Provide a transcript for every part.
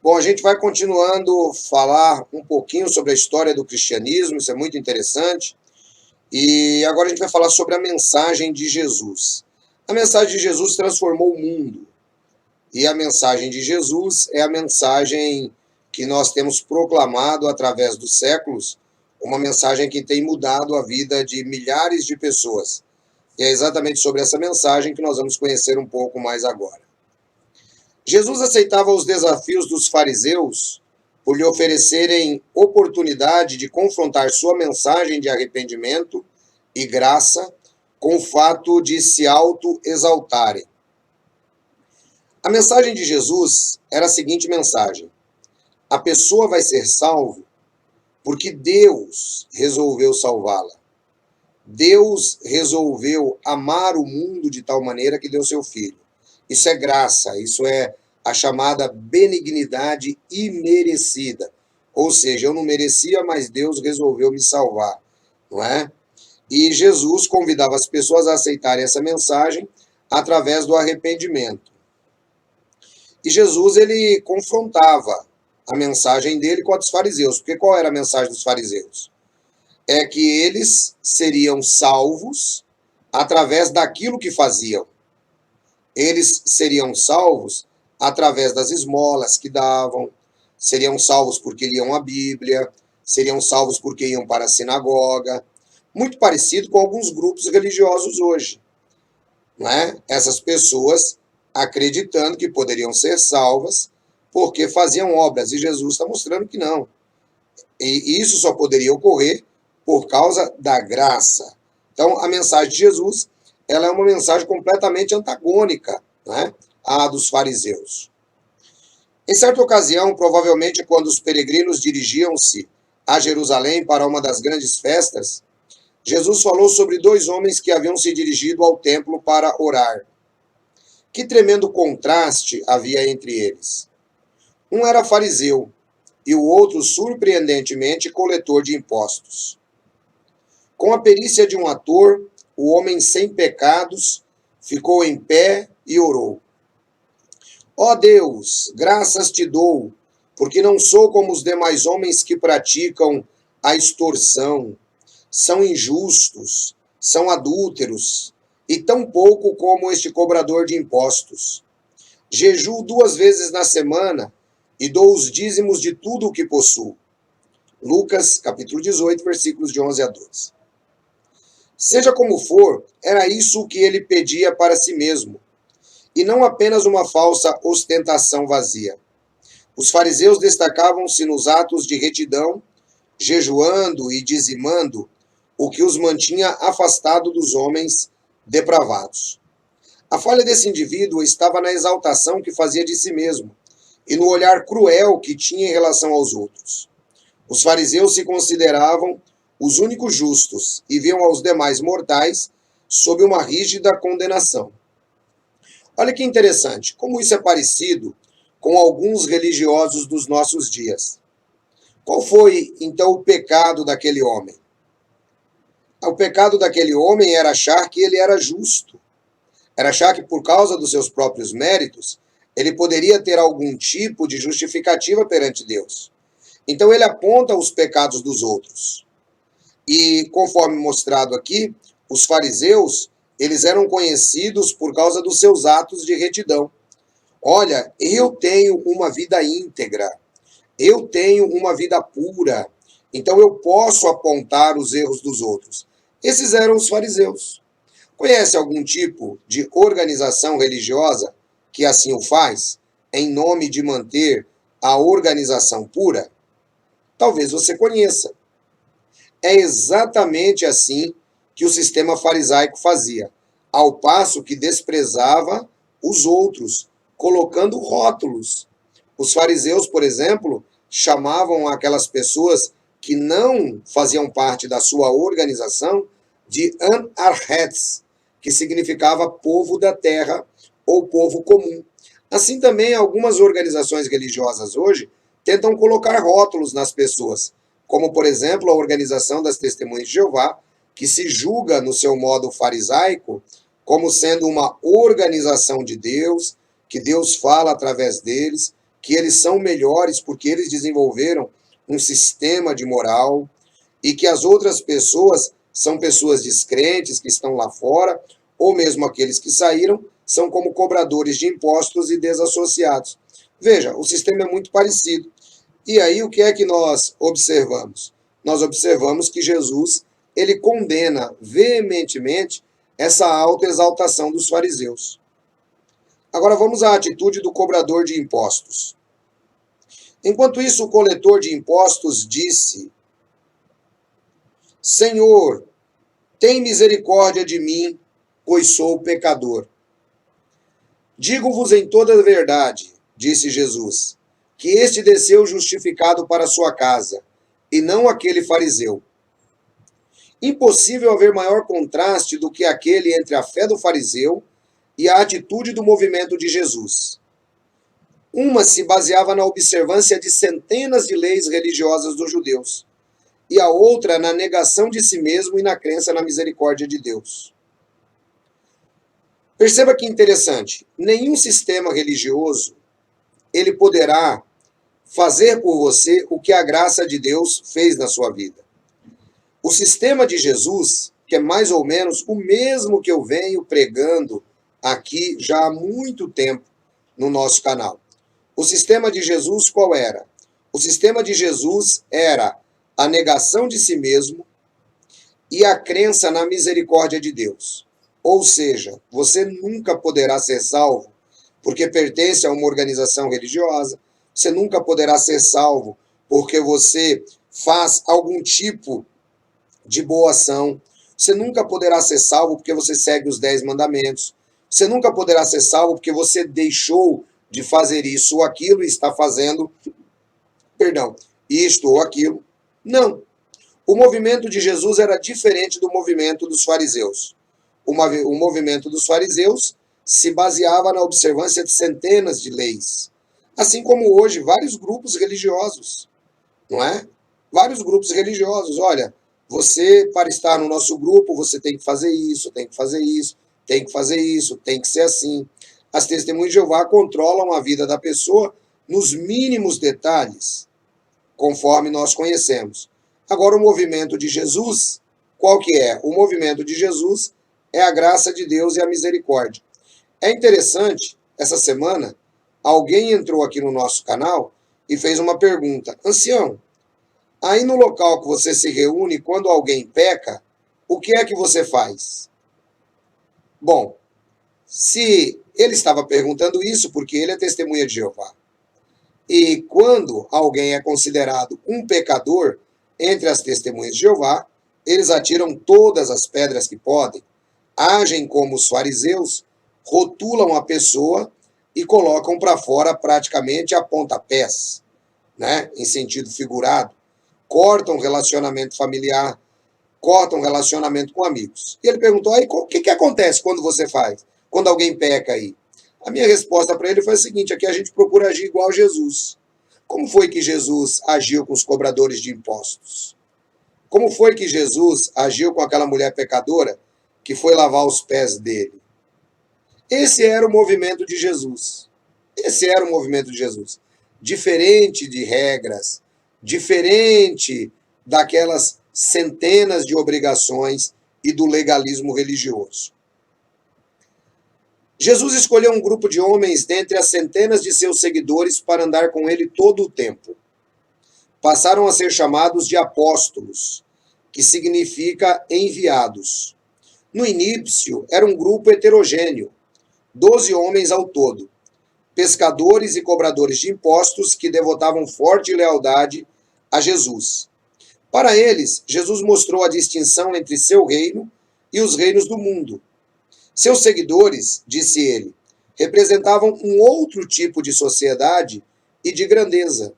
Bom, a gente vai continuando falar um pouquinho sobre a história do cristianismo, isso é muito interessante. E agora a gente vai falar sobre a mensagem de Jesus. A mensagem de Jesus transformou o mundo. E a mensagem de Jesus é a mensagem que nós temos proclamado através dos séculos, uma mensagem que tem mudado a vida de milhares de pessoas. E é exatamente sobre essa mensagem que nós vamos conhecer um pouco mais agora. Jesus aceitava os desafios dos fariseus por lhe oferecerem oportunidade de confrontar sua mensagem de arrependimento e graça com o fato de se auto-exaltarem. A mensagem de Jesus era a seguinte mensagem: a pessoa vai ser salva porque Deus resolveu salvá-la. Deus resolveu amar o mundo de tal maneira que deu seu filho. Isso é graça, isso é a chamada benignidade imerecida. Ou seja, eu não merecia, mas Deus resolveu me salvar, não é? E Jesus convidava as pessoas a aceitarem essa mensagem através do arrependimento. E Jesus, ele confrontava a mensagem dele com a dos fariseus. Porque qual era a mensagem dos fariseus? É que eles seriam salvos através daquilo que faziam. Eles seriam salvos através das esmolas que davam, seriam salvos porque liam a Bíblia, seriam salvos porque iam para a sinagoga. Muito parecido com alguns grupos religiosos hoje, não é? Essas pessoas acreditando que poderiam ser salvas porque faziam obras, e Jesus está mostrando que não. E isso só poderia ocorrer por causa da graça. Então, a mensagem de Jesus, ela é uma mensagem completamente antagônica, né, à dos fariseus. Em certa ocasião, provavelmente quando os peregrinos dirigiam-se a Jerusalém para uma das grandes festas, Jesus falou sobre dois homens que haviam se dirigido ao templo para orar. Que tremendo contraste havia entre eles. Um era fariseu e o outro, surpreendentemente, coletor de impostos. Com a perícia de um ator, o homem sem pecados ficou em pé e orou. Ó Deus, graças te dou, porque não sou como os demais homens que praticam a extorsão, são injustos, são adúlteros, e tão pouco como este cobrador de impostos. Jejuo 2 vezes na semana e dou os dízimos de tudo o que possuo. Lucas, capítulo 18, versículos de 11 a 12. Seja como for, era isso o que ele pedia para si mesmo, e não apenas uma falsa ostentação vazia. Os fariseus destacavam-se nos atos de retidão, jejuando e dizimando, o que os mantinha afastado dos homens depravados. A falha desse indivíduo estava na exaltação que fazia de si mesmo e no olhar cruel que tinha em relação aos outros. Os fariseus se consideravam os únicos justos e viam aos demais mortais sob uma rígida condenação. Olha que interessante, como isso é parecido com alguns religiosos dos nossos dias. Qual foi, então, o pecado daquele homem? O pecado daquele homem era achar que ele era justo. Era achar que, por causa dos seus próprios méritos, ele poderia ter algum tipo de justificativa perante Deus. Então ele aponta os pecados dos outros. E, conforme mostrado aqui, os fariseus, eles eram conhecidos por causa dos seus atos de retidão. Olha, eu tenho uma vida íntegra, eu tenho uma vida pura, então eu posso apontar os erros dos outros. Esses eram os fariseus. Conhece algum tipo de organização religiosa que assim o faz, em nome de manter a organização pura? Talvez você conheça. É exatamente assim que o sistema farisaico fazia, ao passo que desprezava os outros, colocando rótulos. Os fariseus, por exemplo, chamavam aquelas pessoas que não faziam parte da sua organização de Anarhetz, que significava povo da terra ou povo comum. Assim também algumas organizações religiosas hoje tentam colocar rótulos nas pessoas, como por exemplo a Organização das Testemunhas de Jeová, que se julga no seu modo farisaico como sendo uma organização de Deus, que Deus fala através deles, que eles são melhores porque eles desenvolveram um sistema de moral e que as outras pessoas são pessoas descrentes que estão lá fora, ou mesmo aqueles que saíram, são como cobradores de impostos e desassociados. Veja, o sistema é muito parecido. E aí o que é que nós observamos? Nós observamos que Jesus, ele condena veementemente essa autoexaltação dos fariseus. Agora vamos à atitude do cobrador de impostos. Enquanto isso, o coletor de impostos disse: Senhor, tem misericórdia de mim, pois sou pecador. Digo-vos em toda a verdade, disse Jesus, que este desceu justificado para sua casa, e não aquele fariseu. Impossível haver maior contraste do que aquele entre a fé do fariseu e a atitude do movimento de Jesus. Uma se baseava na observância de centenas de leis religiosas dos judeus, e a outra na negação de si mesmo e na crença na misericórdia de Deus. Perceba que interessante, nenhum sistema religioso ele poderá fazer por você o que a graça de Deus fez na sua vida. O sistema de Jesus, que é mais ou menos o mesmo que eu venho pregando aqui já há muito tempo no nosso canal. O sistema de Jesus qual era? O sistema de Jesus era a negação de si mesmo e a crença na misericórdia de Deus. Ou seja, você nunca poderá ser salvo porque pertence a uma organização religiosa, você nunca poderá ser salvo porque você faz algum tipo de boa ação, você nunca poderá ser salvo porque você segue os 10 mandamentos, você nunca poderá ser salvo porque você deixou de fazer isso ou aquilo e está fazendo, isto ou aquilo. Não. O movimento de Jesus era diferente do movimento dos fariseus. O movimento dos fariseus se baseava na observância de centenas de leis. Assim como hoje, vários grupos religiosos, não é? Vários grupos religiosos. Olha, você, para estar no nosso grupo, você tem que fazer isso, tem que fazer isso, tem que fazer isso, tem que ser assim. As testemunhas de Jeová controlam a vida da pessoa nos mínimos detalhes, conforme nós conhecemos. Agora, o movimento de Jesus, qual que é? O movimento de Jesus é a graça de Deus e a misericórdia. É interessante, essa semana, alguém entrou aqui no nosso canal e fez uma pergunta. Ancião, aí no local que você se reúne, quando alguém peca, o que é que você faz? Bom, se ele estava perguntando isso porque ele é testemunha de Jeová. E quando alguém é considerado um pecador entre as testemunhas de Jeová, eles atiram todas as pedras que podem, agem como os fariseus, rotulam a pessoa e colocam para fora praticamente a pontapés, né, em sentido figurado. Cortam relacionamento familiar, cortam relacionamento com amigos. E ele perguntou, aí o que acontece quando você faz? Quando alguém peca aí? A minha resposta para ele foi a seguinte, aqui a gente procura agir igual Jesus. Como foi que Jesus agiu com os cobradores de impostos? Como foi que Jesus agiu com aquela mulher pecadora que foi lavar os pés dele? Esse era o movimento de Jesus. Esse era o movimento de Jesus. Diferente de regras, diferente daquelas centenas de obrigações e do legalismo religioso. Jesus escolheu um grupo de homens dentre as centenas de seus seguidores para andar com ele todo o tempo. Passaram a ser chamados de apóstolos, que significa enviados. No início, era um grupo heterogêneo, 12 homens ao todo, pescadores e cobradores de impostos que devotavam forte lealdade a Jesus. Para eles, Jesus mostrou a distinção entre seu reino e os reinos do mundo. Seus seguidores, disse ele, representavam um outro tipo de sociedade e de grandeza.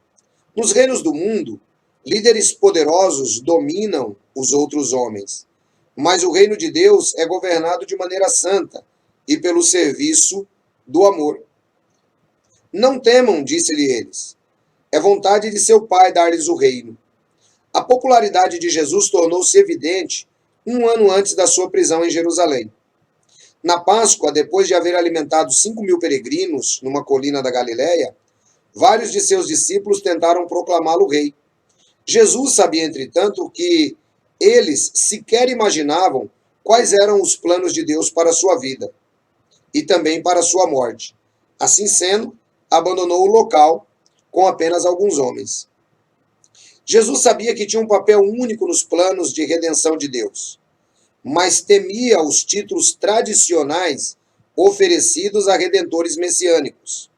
Nos reinos do mundo, líderes poderosos dominam os outros homens, mas o reino de Deus é governado de maneira santa e pelo serviço do amor. Não temam, disse-lhe eles. É vontade de seu Pai dar-lhes o reino. A popularidade de Jesus tornou-se evidente um ano antes da sua prisão em Jerusalém. Na Páscoa, depois de haver alimentado 5.000 peregrinos numa colina da Galileia, Vários de seus discípulos tentaram proclamá-lo rei. Jesus sabia, entretanto, que eles sequer imaginavam quais eram os planos de Deus para a sua vida e também para a sua morte. Assim sendo, abandonou o local com apenas alguns homens. Jesus sabia que tinha um papel único nos planos de redenção de Deus, mas temia os títulos tradicionais oferecidos a redentores messiânicos.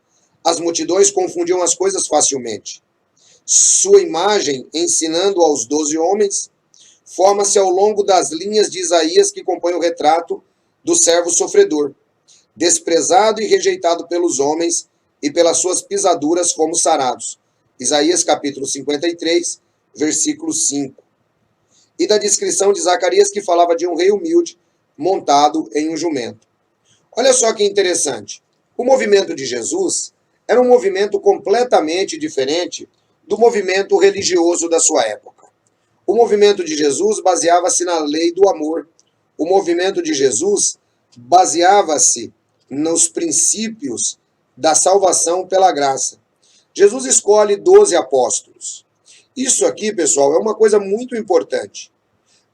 As multidões confundiam as coisas facilmente. Sua imagem, ensinando aos 12 homens, forma-se ao longo das linhas de Isaías que compõem o retrato do servo sofredor. Desprezado e rejeitado pelos homens, e pelas suas pisaduras fomos sarados. Isaías capítulo 53, versículo 5. E da descrição de Zacarias que falava de um rei humilde montado em um jumento. Olha só que interessante. O movimento de Jesus era um movimento completamente diferente do movimento religioso da sua época. O movimento de Jesus baseava-se na lei do amor. O movimento de Jesus baseava-se nos princípios da salvação pela graça. Jesus escolhe 12 apóstolos. Isso aqui, pessoal, é uma coisa muito importante.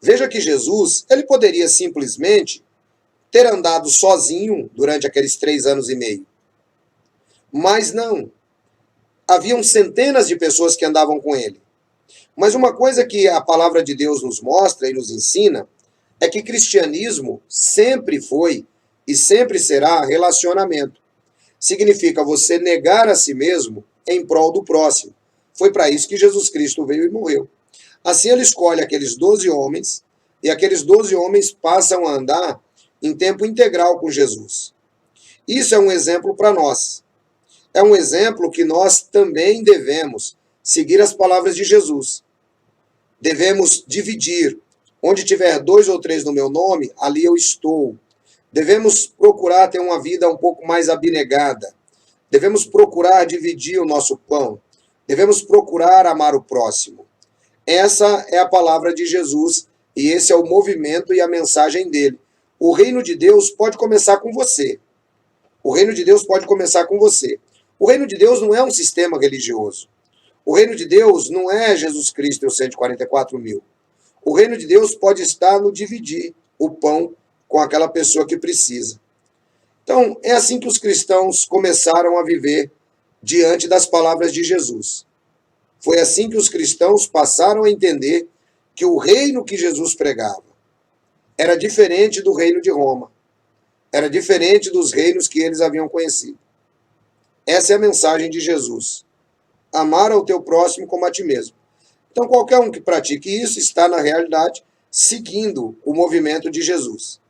Veja que Jesus, ele poderia simplesmente ter andado sozinho durante aqueles 3 anos e meio. Mas não. Haviam centenas de pessoas que andavam com ele. Mas uma coisa que a palavra de Deus nos mostra e nos ensina é que cristianismo sempre foi e sempre será relacionamento. Significa você negar a si mesmo em prol do próximo. Foi para isso que Jesus Cristo veio e morreu. Assim ele escolhe aqueles 12 homens, e aqueles 12 homens passam a andar em tempo integral com Jesus. Isso é um exemplo para nós. É um exemplo que nós também devemos seguir as palavras de Jesus. Devemos dividir. Onde tiver 2 ou 3 no meu nome, ali eu estou. Devemos procurar ter uma vida um pouco mais abnegada. Devemos procurar dividir o nosso pão. Devemos procurar amar o próximo. Essa é a palavra de Jesus e esse é o movimento e a mensagem dele. O reino de Deus pode começar com você. O reino de Deus pode começar com você. O reino de Deus não é um sistema religioso. O reino de Deus não é Jesus Cristo e os 144 mil. O reino de Deus pode estar no dividir o pão com aquela pessoa que precisa. Então, é assim que os cristãos começaram a viver diante das palavras de Jesus. Foi assim que os cristãos passaram a entender que o reino que Jesus pregava era diferente do reino de Roma. Era diferente dos reinos que eles haviam conhecido. Essa é a mensagem de Jesus. Amar ao teu próximo como a ti mesmo. Então, qualquer um que pratique isso está, na realidade, seguindo o movimento de Jesus.